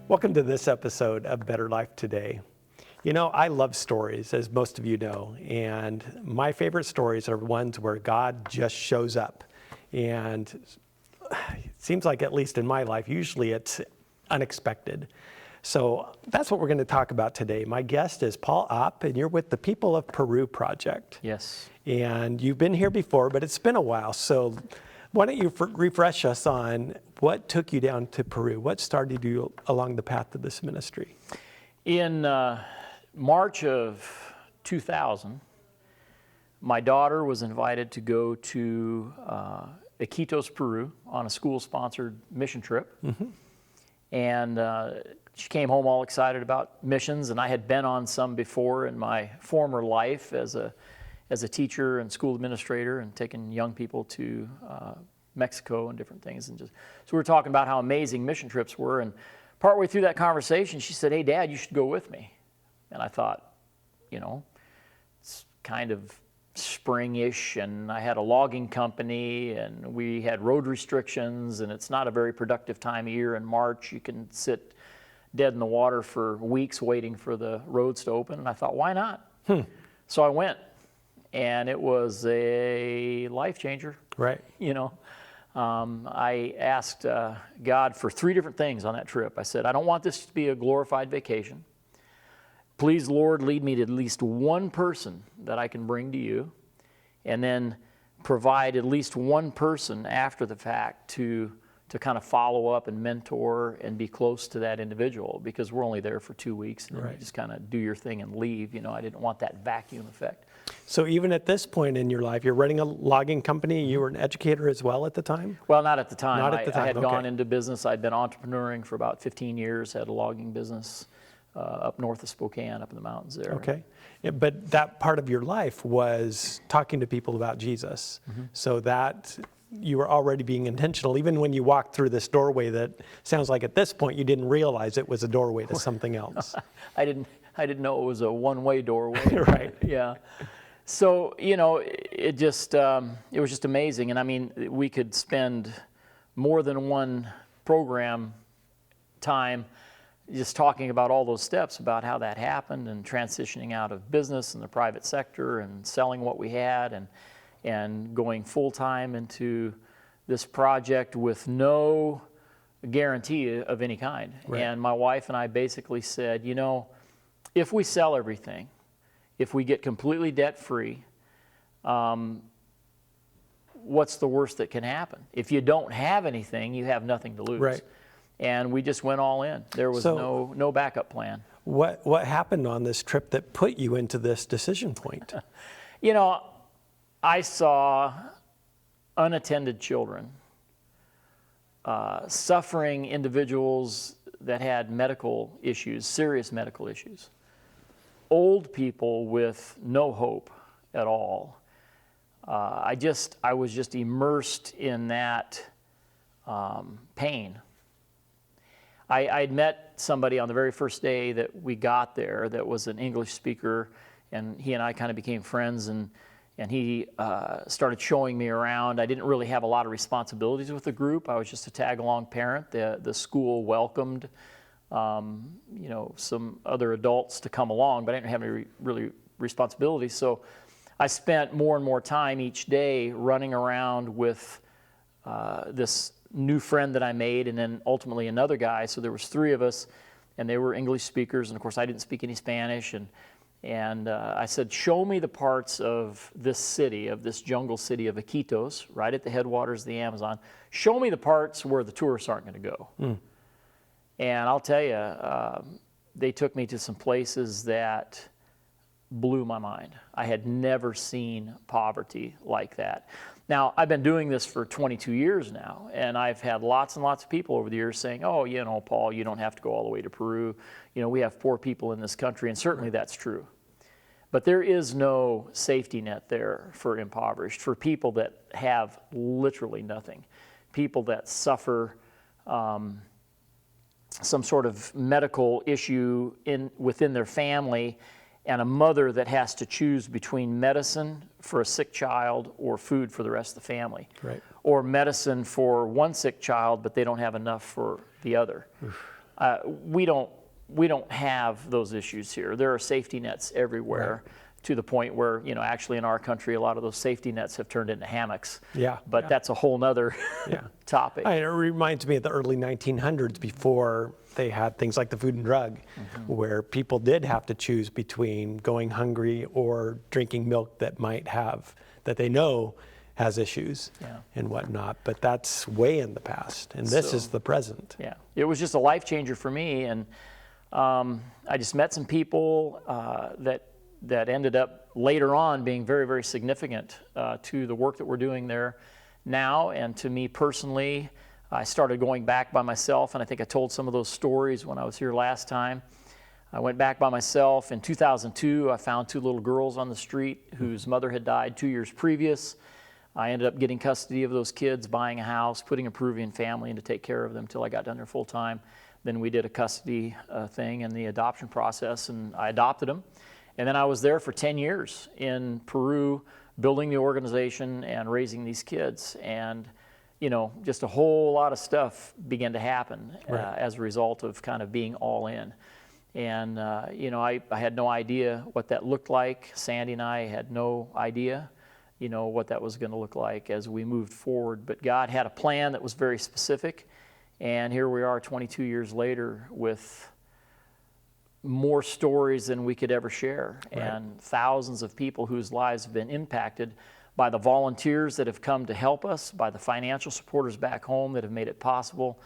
Welcome to this episode of Better Life Today. You know, I love stories, as most of you know, and my favorite stories are ones where God just shows up. And it seems like, at least in my life, usually it's unexpected. So that's what we're going to talk about today. My guest is Paul Opp, and you're with the People of Peru Project. Yes. And you've been here before, but it's been a while. So why don't you refresh us on what took you down to Peru? What started you along the path of this ministry? In March of 2000, my daughter was invited to go to Iquitos, Peru on a school-sponsored mission trip. Mm-hmm. And she came home all excited about missions, and I had been on some before in my former life as a teacher and school administrator and taking young people to Mexico and different things. And so we were talking about how amazing mission trips were, and partway through that conversation, she said, "Hey, Dad, you should go with me." And I thought, you know, it's kind of spring-ish, and I had a logging company, and we had road restrictions, and it's not a very productive time of year in March. You can sit dead in the water for weeks waiting for the roads to open. And I thought, why not? So I went, and it was a life changer. Right. You know, I asked God for 3 different things on that trip. I said, I don't want this to be a glorified vacation. Please, Lord, lead me to at least one person that I can bring to you, and then provide at least one person after the fact to kind of follow up and mentor and be close to that individual, because we're only there for 2 weeks, and right. you just kind of do your thing and leave. You know, I didn't want that vacuum effect. So even at this point in your life, you're running a logging company. You were an educator as well at the time? Well, not at the time. Not at the time. I had Okay. gone into business. I'd been entrepreneuring for about 15 years, had a logging business up north of Spokane, up in the mountains there. Okay. Yeah, but that part of your life was talking to people about Jesus. Mm-hmm. So that you were already being intentional, even when you walked through this doorway that sounds like at this point you didn't realize it was a doorway to something else. I didn't know it was a one-way doorway. Right. Yeah. So, you know, it was just amazing. And I mean, we could spend more than one program time just talking about all those steps, about how that happened, and transitioning out of business and the private sector and selling what we had, and going full-time into this project with no guarantee of any kind. Right. And my wife and I basically said, you know, if we sell everything, if we get completely debt-free, what's the worst that can happen? If you don't have anything, you have nothing to lose. Right. And we just went all in. There was no backup plan. What happened on this trip that put you into this decision point? You know, I saw unattended children, suffering individuals that had medical issues, serious medical issues, old people with no hope at all. I was just immersed in that pain. I'd met somebody on the very first day that we got there that was an English speaker, and he and I kind of became friends, and he started showing me around. I didn't really have a lot of responsibilities with the group. I was just a tag-along parent. The school welcomed you know, some other adults to come along, but I didn't have any really responsibilities. So I spent more and more time each day running around with this new friend that I made, and then ultimately another guy. So there was 3 of us, and they were English speakers, and of course I didn't speak any Spanish, and I said, show me the parts of this city, of this jungle city of Iquitos, right at the headwaters of the Amazon. Show me the parts where the tourists aren't going to go. And I'll tell you, they took me to some places that blew my mind. I had never seen poverty like that. Now, I've been doing this for 22 years now, and I've had lots and lots of people over the years saying, oh, you know, Paul, you don't have to go all the way to Peru. You know, we have poor people in this country, and certainly that's true. But there is no safety net there for impoverished, for people that have literally nothing, people that suffer some sort of medical issue within their family, and a mother that has to choose between medicine for a sick child or food for the rest of the family. Right. Or medicine for one sick child, but they don't have enough for the other. Oof. We don't have those issues here. There are safety nets everywhere. Right. To the point where, actually in our country, a lot of those safety nets have turned into hammocks. Yeah. But that's a whole nother topic. It reminds me of the early 1900s before they had things like the Food and Drug, where people did have to choose between going hungry or drinking milk that they know has issues and whatnot. But that's way in the past, and this is the present. Yeah, it was just a life changer for me, and I just met some people that ended up later on being very, very significant to the work that we're doing there now. And to me personally, I started going back by myself, and I think I told some of those stories when I was here last time. I went back by myself. In 2002, I found 2 little girls on the street whose mother had died 2 years previous. I ended up getting custody of those kids, buying a house, putting a Peruvian family in to take care of them until I got done there full time. Then we did a custody thing and the adoption process, and I adopted them. And then I was there for 10 years in Peru, building the organization and raising these kids. And, just a whole lot of stuff began to happen as a result of kind of being all in. And, I had no idea what that looked like. Sandy and I had no idea, what that was going to look like as we moved forward. But God had a plan that was very specific. And here we are 22 years later with more stories than we could ever share, and thousands of people whose lives have been impacted by the volunteers that have come to help us, by the financial supporters back home that have made it possible.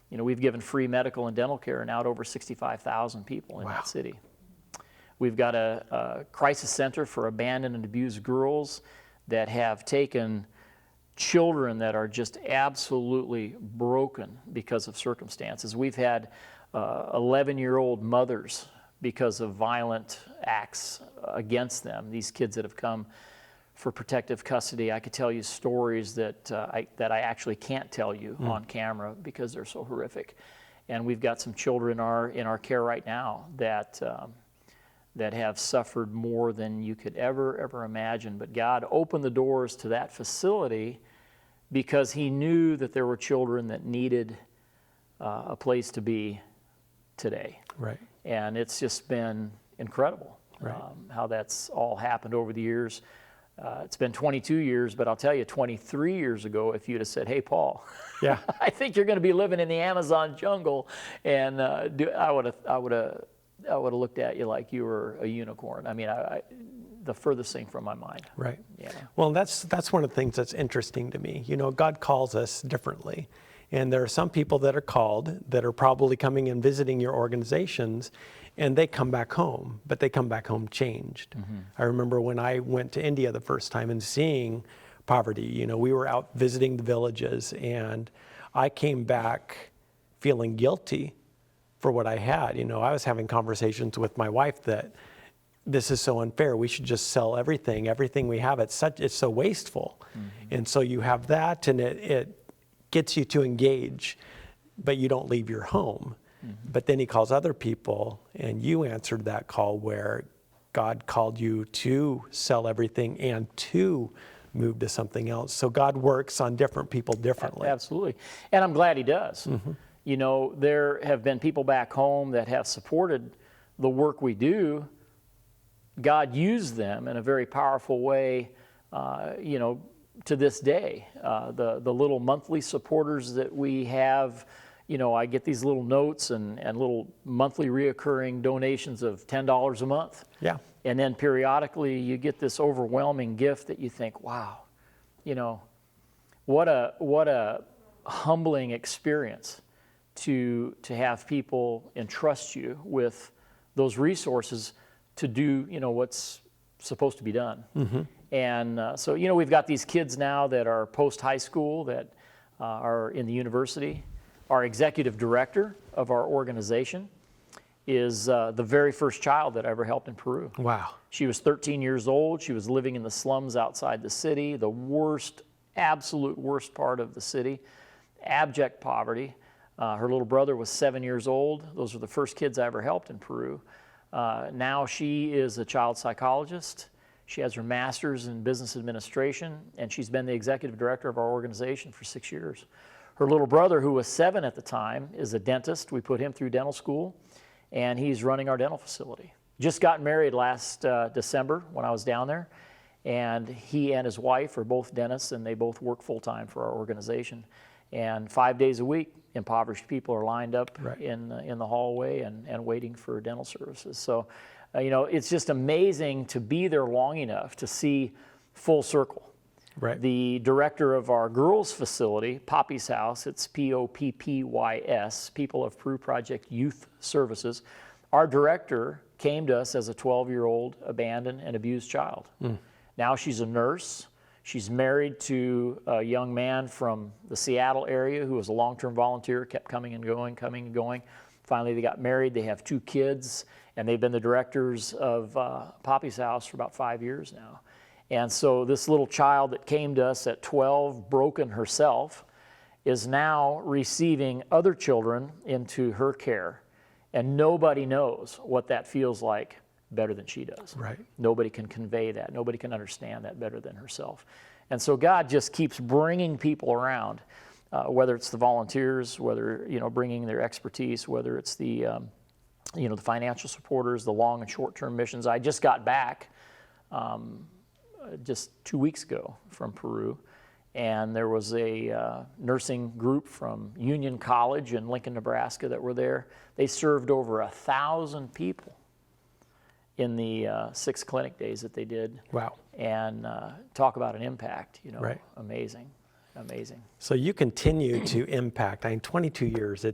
We've given free medical and dental care now to over 65,000 people in that city. We've got a crisis center for abandoned and abused girls that have taken children that are just absolutely broken because of circumstances. We've had 11-year-old mothers because of violent acts against them. These kids that have come for protective custody. I could tell you stories that I actually can't tell you on camera because they're so horrific. And we've got some children in our care right now that have suffered more than you could ever imagine. But God opened the doors to that facility because He knew that there were children that needed a place to be today. Right. And it's just been incredible how that's all happened over the years. It's been 22 years, but I'll tell you, 23 years ago, if you'd have said, "Hey, Paul, I think you're going to be living in the Amazon jungle," and I would have looked at you like you were a unicorn. I mean, the furthest thing from my mind. Right. Yeah. Well, that's one of the things that's interesting to me. God calls us differently. And there are some people that are called that are probably coming and visiting your organizations, and they come back home, but they come back home changed. I remember when I went to India the first time and seeing poverty, we were out visiting the villages, and I came back feeling guilty for what I had. I was having conversations with my wife that this is so unfair. We should just sell everything we have. It's so wasteful. And so you have that, and it gets you to engage, but you don't leave your home. But then He calls other people, and you answered that call where God called you to sell everything and to move to something else. So God works on different people differently. Absolutely. And I'm glad He does. There have been people back home that have supported the work we do. God used them in a very powerful way, to this day. The little monthly supporters that we have, I get these little notes and little monthly reoccurring donations of $10 a month. Yeah. And then periodically you get this overwhelming gift that you think, wow, what a humbling experience to have people entrust you with those resources to do, what's supposed to be done. And so, we've got these kids now that are post-high school that are in the university. Our executive director of our organization is the very first child that I ever helped in Peru. Wow. She was 13 years old. She was living in the slums outside the city, the worst, absolute worst part of the city, abject poverty. Her little brother was 7 years old. Those were the first kids I ever helped in Peru. Now she is a child psychologist. She has her master's in business administration, and she's been the executive director of our organization for 6 years. Her little brother, who was 7 at the time, is a dentist. We put him through dental school, and he's running our dental facility. Just got married last December when I was down there, and he and his wife are both dentists, and they both work full-time for our organization. And 5 days a week, impoverished people are lined up in the hallway and waiting for dental services. So, you know, it's just amazing to be there long enough to see full circle. Right. The director of our girls' facility, Poppy's House, it's Poppys, People of Peru Project Youth Services. Our director came to us as a 12-year-old abandoned and abused child. Now she's a nurse. She's married to a young man from the Seattle area who was a long-term volunteer, kept coming and going. Finally, they got married. They have 2 kids, and they've been the directors of Poppy's House for about 5 years now. And so this little child that came to us at 12, broken herself, is now receiving other children into her care. And nobody knows what that feels like better than she does. Right. Nobody can convey that. Nobody can understand that better than herself. And so God just keeps bringing people around, whether it's the volunteers, whether, you know, bringing their expertise, whether it's the, you know, the financial supporters, the long and short-term missions. I just got back just 2 weeks ago from Peru, and there was a nursing group from Union College in Lincoln, Nebraska that were there. They served over 1,000 people in the 6 clinic days that they did. Wow. And talk about an impact, you know. Right. Amazing. So you continue to impact. I mean, 22 years,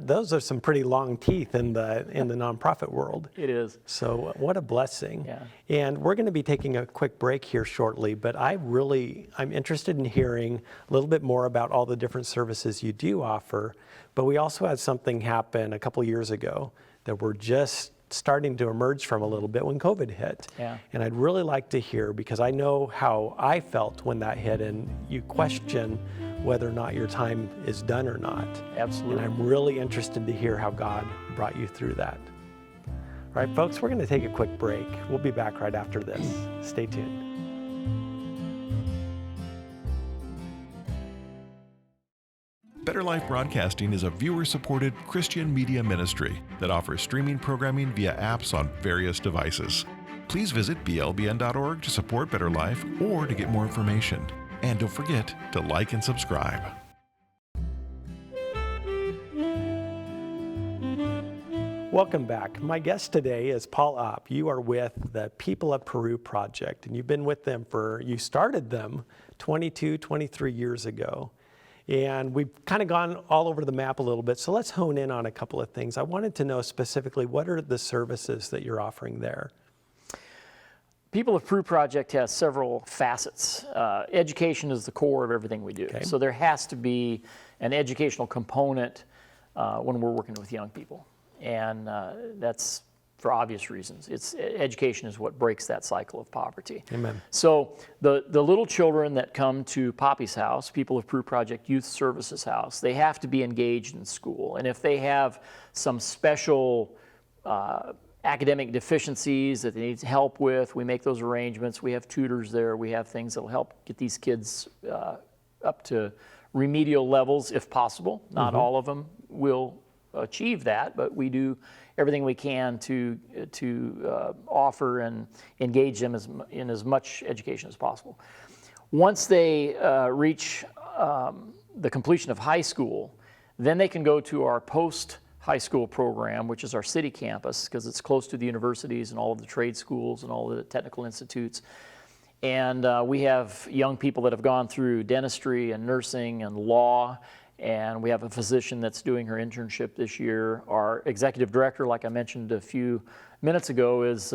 those are some pretty long teeth in the nonprofit world. It is. So what a blessing. Yeah. And we're going to be taking a quick break here shortly, but I'm interested in hearing a little bit more about all the different services you do offer. But we also had something happen a couple years ago that we're just starting to emerge from a little bit when COVID hit. Yeah. And I'd really like to hear, because I know how I felt when that hit, and you question whether or not your time is done or not. Absolutely. And I'm really interested to hear how God brought you through that. All right, folks, we're going to take a quick break. We'll be back right after this. Stay tuned. Better Life Broadcasting is a viewer-supported Christian media ministry that offers streaming programming via apps on various devices. Please visit blbn.org to support Better Life or to get more information. And don't forget to like and subscribe. Welcome back. My guest today is Paul Opp. You are with the People of Peru Project, and you've been with them you started them 22, 23 years ago. And we've kind of gone all over the map a little bit, so let's hone in on a couple of things. I wanted to know specifically, what are the services that you're offering there? People of Peru Project has several facets. Education is the core of everything we do. Okay. So there has to be an educational component when we're working with young people. And that's for obvious reasons. Education is what breaks that cycle of poverty. Amen. So the little children that come to Poppy's House, People of Peru Project Youth Services House, they have to be engaged in school. And if they have some special academic deficiencies that they need help with, we make those arrangements. We have tutors there. We have things that will help get these kids up to remedial levels if possible. Not all of them will achieve that, but we do everything we can to offer and engage them in as much education as possible. Once they reach the completion of high school, then they can go to our post-high school program, which is our city campus, because it's close to the universities and all of the trade schools and all of the technical institutes. And we have young people that have gone through dentistry and nursing and law, and we have a physician that's doing her internship this year. Our executive director, like I mentioned a few minutes ago, is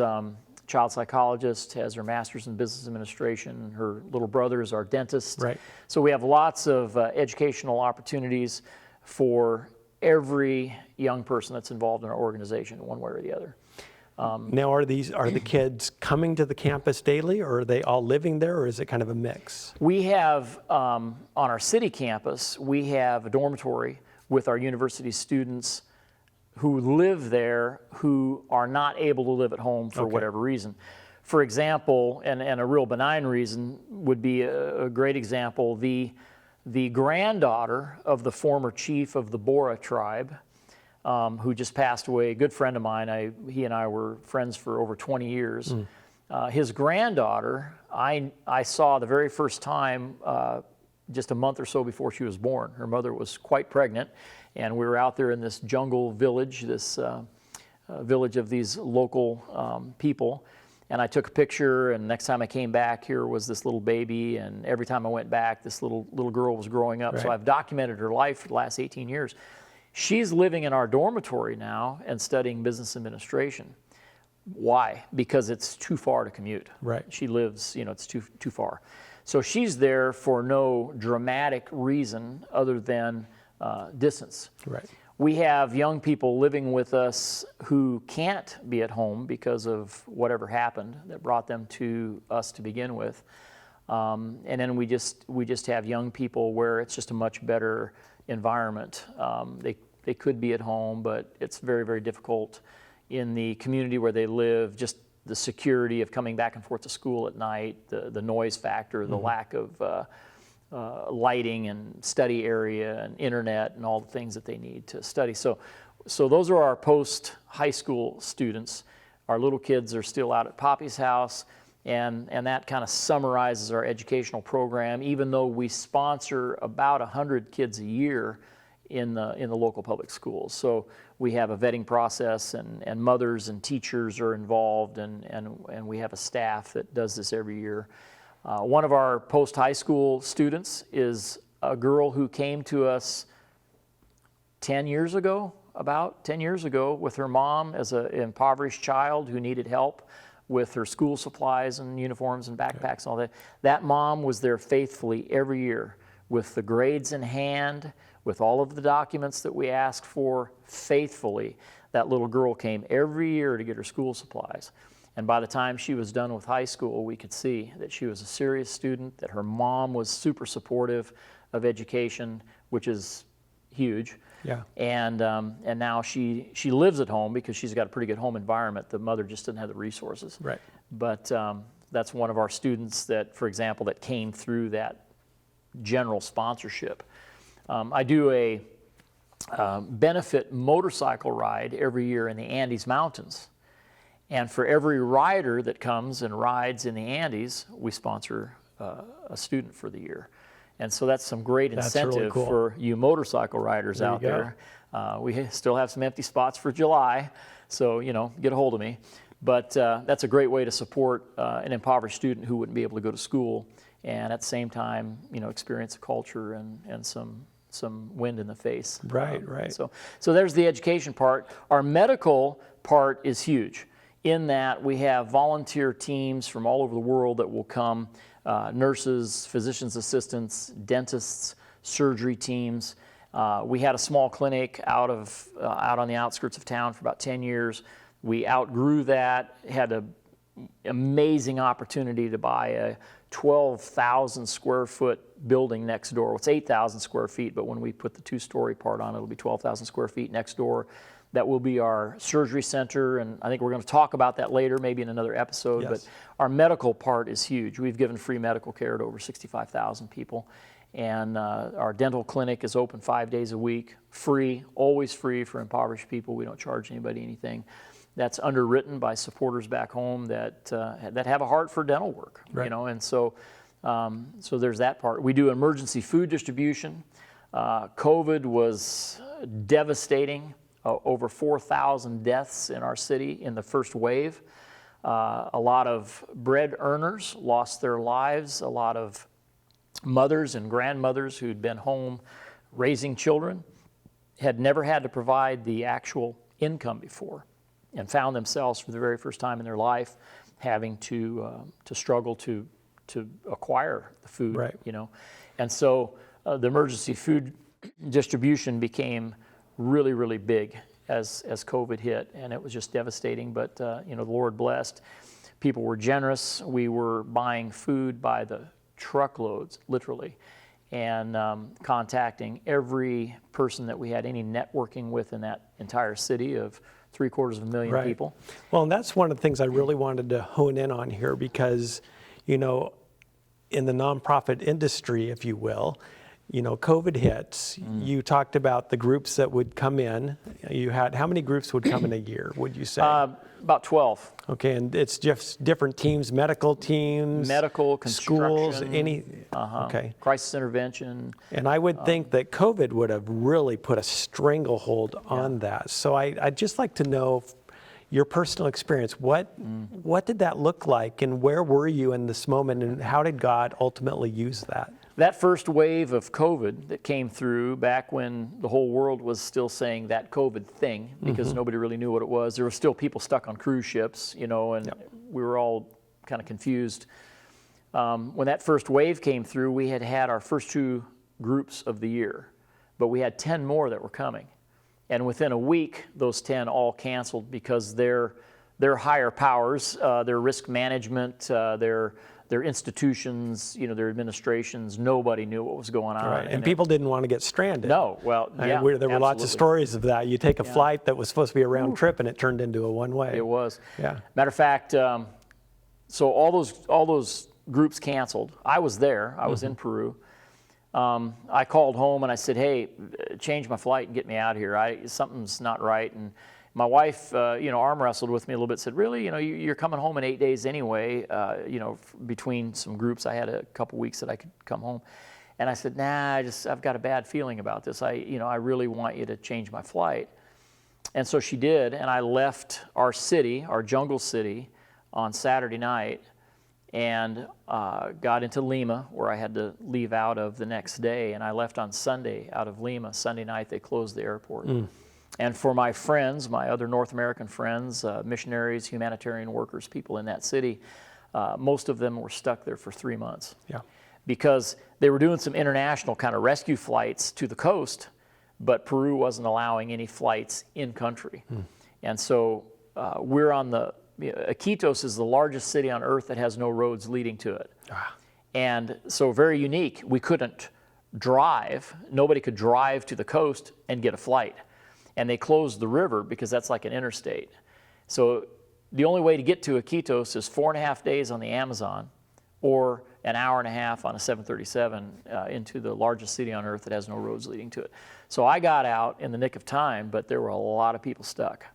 child psychologist, has her master's in business administration. Her little brother is our dentist. Right. So we have lots of educational opportunities for every young person that's involved in our organization, one way or the other. Now, are the kids coming to the campus daily, or are they all living there, or is it kind of a mix? We have, on our city campus, we have a dormitory with our university students who live there who are not able to live at home for whatever reason. For example, and a real benign reason would be a great example, the the granddaughter of the former chief of the Bora tribe, who just passed away, a good friend of mine. He and I were friends for over 20 years. His granddaughter, I saw the very first time just a month or so before she was born. Her mother was quite pregnant, and we were out there in this jungle village, this village of these local people. And I took a picture, and next time I came back, here was this little baby, and every time I went back, this little girl was growing up. Right. So I've documented her life for the last 18 years. She's living in our dormitory now and studying business administration. Why? Because it's too far to commute. Right. She lives, it's too far. So she's there for no dramatic reason other than distance. Right. We have young people living with us who can't be at home because of whatever happened that brought them to us to begin with. And then we just have young people where it's just a much better environment. They could be at home, but it's very, very difficult in the community where they live. Just the security of coming back and forth to school at night, the noise factor, the lack of lighting and study area and internet and all the things that they need to study. So those are our post-high school students. Our little kids are still out at Poppy's house, and that kind of summarizes our educational program, even though we sponsor about 100 kids a year in the local public schools. So we have a vetting process, and mothers and teachers are involved, and we have a staff that does this every year. One of our post-high school students is a girl who came to us 10 years ago, about 10 years ago, with her mom as an impoverished child who needed help with her school supplies and uniforms and backpacks and all that. That mom was there faithfully every year with the grades in hand, with all of the documents that we asked for faithfully. That little girl came every year to get her school supplies. And by the time she was done with high school, we could see that she was a serious student, that her mom was super supportive of education, which is huge. Yeah. And now she lives at home because she's got a pretty good home environment. The mother just didn't have the resources. Right. But that's one of our students that, for example, that came through that general sponsorship. I do a benefit motorcycle ride every year in the Andes Mountains. And for every rider that comes and rides in the Andes, we sponsor a student for the year. And so that's some great incentive really cool. for you motorcycle riders out there. We still have some empty spots for July, so get a hold of me. But that's a great way to support an impoverished student who wouldn't be able to go to school, and at the same time, experience a culture and some wind in the face. Right, right. So there's the education part. Our medical part is huge, in that we have volunteer teams from all over the world that will come, nurses, physician's assistants, dentists, surgery teams. We had a small clinic out on the outskirts of town for about 10 years. We outgrew that, had an amazing opportunity to buy a 12,000 square foot building next door. Well, it's 8,000 square feet, but when we put the two-story part on, it'll be 12,000 square feet next door. That will be our surgery center, and I think we're going to talk about that later, maybe in another episode. Yes. But our medical part is huge. We've given free medical care to over 65,000 people, and our dental clinic is open 5 days a week, free, always free for impoverished people. We don't charge anybody anything. That's underwritten by supporters back home that have a heart for dental work, right. And so there's that part. We do emergency food distribution. COVID was devastating. Over 4,000 deaths in our city in the first wave. A lot of bread earners lost their lives. A lot of mothers and grandmothers who'd been home raising children had never had to provide the actual income before, and found themselves for the very first time in their life having to struggle to acquire the food. Right. And so the emergency food distribution became really, really big as COVID hit, and it was just devastating. But the Lord blessed. People were generous. We were buying food by the truckloads, literally, and contacting every person that we had any networking with in that entire city of 750,000 right. people. Well, and that's one of the things I really wanted to hone in on here, because in the nonprofit industry, if you will, COVID hits. You talked about the groups that would come in. How many groups would come in a year, would you say? About 12. Okay, and it's just different teams, medical teams, Medical, schools, construction, okay. crisis intervention. And I would think that COVID would have really put a stranglehold on that. So I'd just like to know your personal experience. What did that look like, and where were you in this moment, and how did God ultimately use that? That first wave of COVID that came through back when the whole world was still saying that COVID thing, because nobody really knew what it was. There were still people stuck on cruise ships, and we were all kind of confused. When that first wave came through, we had our first 2 groups of the year, but we had 10 more that were coming. And within a week, those 10 all canceled because their higher powers, their risk management, their institutions, their administrations, nobody knew what was going on. Right. And people didn't want to get stranded. No, well, yeah, there were lots of stories of that. You take a flight that was supposed to be a round trip, and it turned into a one-way. It was. Yeah. Matter of fact, so all those groups canceled. I was there. I was in Peru. I called home and I said, "Hey, change my flight and get me out of here. Something's not right." And my wife, arm wrestled with me a little bit. Said, "Really? You're coming home in 8 days anyway. Between some groups, I had a couple weeks that I could come home." And I said, "Nah, I've got a bad feeling about this. I really want you to change my flight." And so she did, and I left our city, our jungle city, on Saturday night, and got into Lima, where I had to leave out of the next day. And I left on Sunday out of Lima. Sunday night, they closed the airport. And for my friends, my other North American friends, missionaries, humanitarian workers, people in that city, most of them were stuck there for 3 months. Yeah. Because they were doing some international kind of rescue flights to the coast, but Peru wasn't allowing any flights in country. And so we're on Iquitos is the largest city on earth that has no roads leading to it. And so very unique. We couldn't drive. Nobody could drive to the coast and get a flight. And they closed the river because that's like an interstate. So the only way to get to Iquitos is 4.5 days on the Amazon or an hour and a half on a 737 into the largest city on earth that has no roads leading to it. So I got out in the nick of time, but there were a lot of people stuck.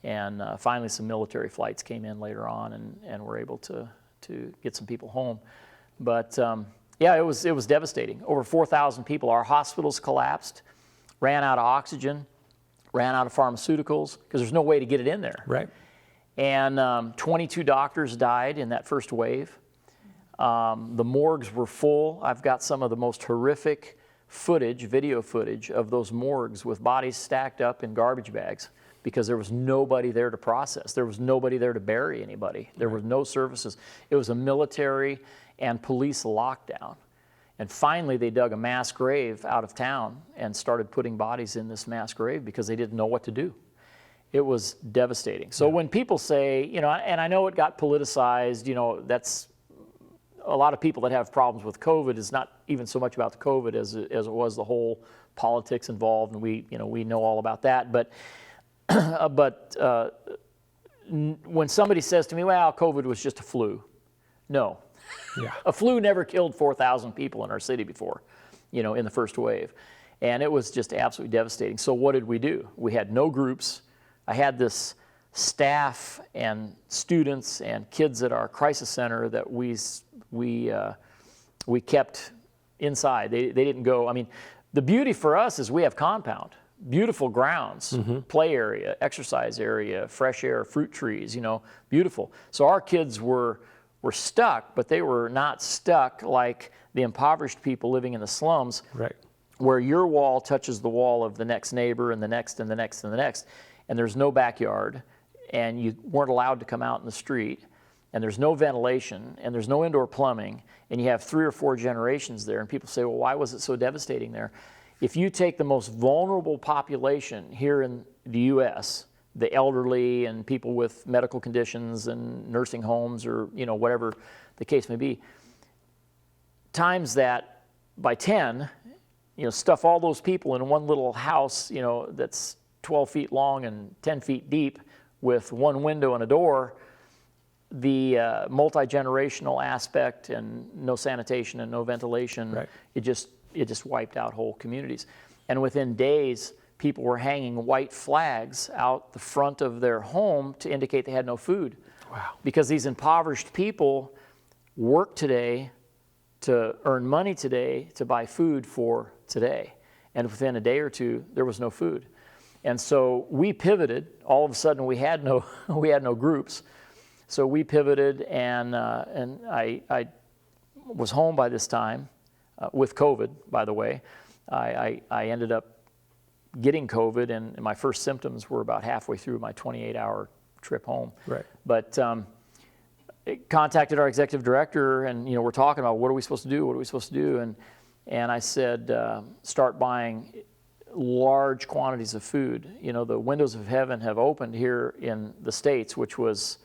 And finally some military flights came in later on and were able to get some people home. But it was devastating. Over 4,000 people. Our hospitals collapsed, ran out of oxygen, ran out of pharmaceuticals because there's no way to get it in there. Right. And 22 doctors died in that first wave. The morgues were full. I've got some of the most horrific video footage of those morgues with bodies stacked up in garbage bags because there was nobody there to process. There was nobody there to bury anybody. There were no services. It was a military and police lockdown. And finally, they dug a mass grave out of town and started putting bodies in this mass grave because they didn't know what to do. It was devastating. So when people say, and I know it got politicized, that's a lot of people that have problems with COVID is not even so much about the COVID as it was the whole politics involved, and we know all about that. But when somebody says to me, "Well, COVID was just a flu," no. Yeah. A flu never killed 4,000 people in our city before, in the first wave. And it was just absolutely devastating. So what did we do? We had no groups. I had this staff and students and kids at our crisis center that we kept inside. They didn't go. I mean, the beauty for us is we have compound, beautiful grounds, play area, exercise area, fresh air, fruit trees, beautiful. So our kids were stuck, but they were not stuck like the impoverished people living in the slums, right, where your wall touches the wall of the next neighbor and the next and the next and the next, and there's no backyard, and you weren't allowed to come out in the street, and there's no ventilation, and there's no indoor plumbing, and you have 3 or 4 generations there, and people say, well, why was it so devastating there? If you take the most vulnerable population here in the U.S., the elderly and people with medical conditions and nursing homes or, whatever the case may be, times that by 10, stuff all those people in one little house, that's 12 feet long and 10 feet deep with one window and a door, the multi-generational aspect and no sanitation and no ventilation, right, it just just wiped out whole communities. And within days, people were hanging white flags out the front of their home to indicate they had no food. Wow. Because these impoverished people work today to earn money today to buy food for today. And within a day or two, there was no food. And so we pivoted. All of a sudden, we had no groups. So we pivoted, and I was home by this time with COVID, by the way. I ended up getting COVID, and my first symptoms were about halfway through my 28-hour trip home. Right. But contacted our executive director, and we're talking about what are we supposed to do? What are we supposed to do? And I said, start buying large quantities of food. The windows of heaven have opened here in the States, which was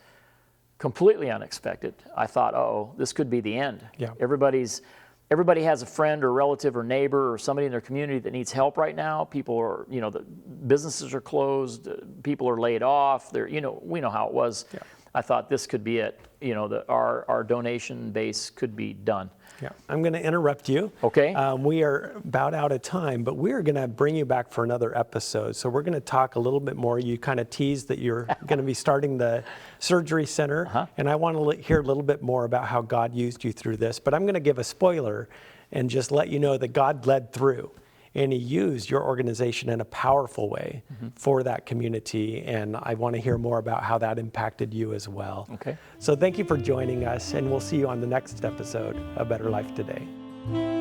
completely unexpected. I thought, uh-oh, this could be the end. Yeah. Everybody has a friend or relative or neighbor or somebody in their community that needs help right now. People are, the businesses are closed, people are laid off. We know how it was. Yeah. I thought this could be it. Our donation base could be done. Yeah, I'm going to interrupt you. Okay. We are about out of time, but we're going to bring you back for another episode. So we're going to talk a little bit more. You kind of teased that you're going to be starting the surgery center, and I want to hear a little bit more about how God used you through this. But I'm going to give a spoiler and just let you know that God led through, and He used your organization in a powerful way for that community. And I want to hear more about how that impacted you as well. Okay. So thank you for joining us, and we'll see you on the next episode of Better Life Today.